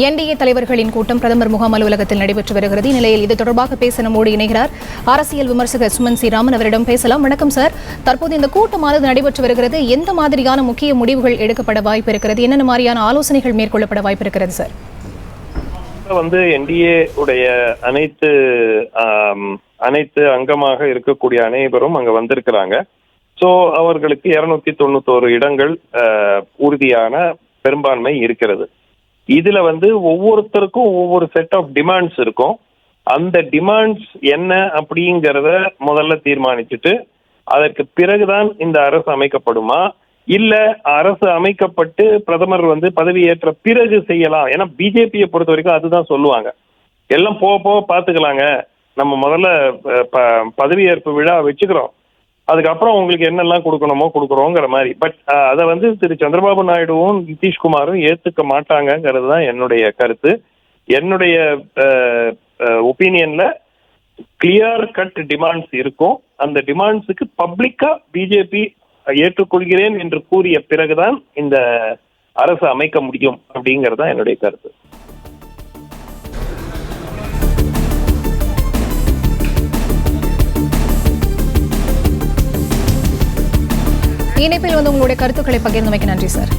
NDA தலைவர்களின் கூட்டம் பிரதமர் முகாம் அலுவலகத்தில் நடைபெற்று வருகிறது. இந்நிலையில் இது தொடர்பாக பேச நம்மோடு இணைகிறார் அரசியல் விமர்சகர் சுமன் சி ராமன். அவரிடம் பேசலாம். வணக்கம் சார். தற்போது இந்த கூட்டமானது நடைபெற்று வருகிறது. எந்த மாதிரியான முக்கிய முடிவுகள் எடுக்கப்பட வாய்ப்பு இருக்கிறது? என்னென்ன மாதிரியான ஆலோசனைகள் மேற்கொள்ளப்பட வாய்ப்பு இருக்கிறது சார்? என்டிஏ உடைய அனைத்து அங்கமாக இருக்கக்கூடிய அனைவரும் அங்க வந்திருக்கிறாங்க. சோ அவர்களுக்கு 291 இடங்கள் உறுதியான பெரும்பான்மை இருக்கிறது. இதுல ஒவ்வொருத்தருக்கும் ஒவ்வொரு செட் ஆஃப் டிமாண்ட்ஸ் இருக்கும். அந்த டிமாண்ட்ஸ் என்ன அப்படிங்கிறத முதல்ல தீர்மானிச்சுட்டு அதற்கு பிறகுதான் இந்த அரசு அமைக்கப்படுமா, இல்ல அரசு அமைக்கப்பட்டு பிரதமர் பதவி ஏற்ற பிறகு செய்யலாம். ஏன்னா பிஜேபியை பொறுத்த வரைக்கும் அதுதான் சொல்லுவாங்க, எல்லாம் போக போக பாத்துக்கலாங்க, நம்ம முதல்ல பதவியேற்பு விழா வச்சுக்கிறோம், அதுக்கப்புறம் உங்களுக்கு என்னெல்லாம் கொடுக்கணுமோ கொடுக்குறோங்கிற மாதிரி. பட் அதை திரு சந்திரபாபு நாயுடுவும் நிதிஷ்குமாரும் ஏத்துக்க மாட்டாங்கிறது தான் என்னுடைய கருத்து. என்னுடைய ஒப்பீனியன்ல கிளியர் கட் டிமாண்ட்ஸ் இருக்கும். அந்த டிமாண்ட்ஸுக்கு பப்ளிக்கா பிஜேபி ஏற்றுக்கொள்கிறேன் என்று கூறிய பிறகுதான் இந்த அரசு அமைக்க முடியும் அப்படிங்கிறது தான் என்னுடைய கருத்து. இணைப்பில் உங்களுடைய கருத்துக்களை பகிர்ந்தமைக்கு நன்றி சார்.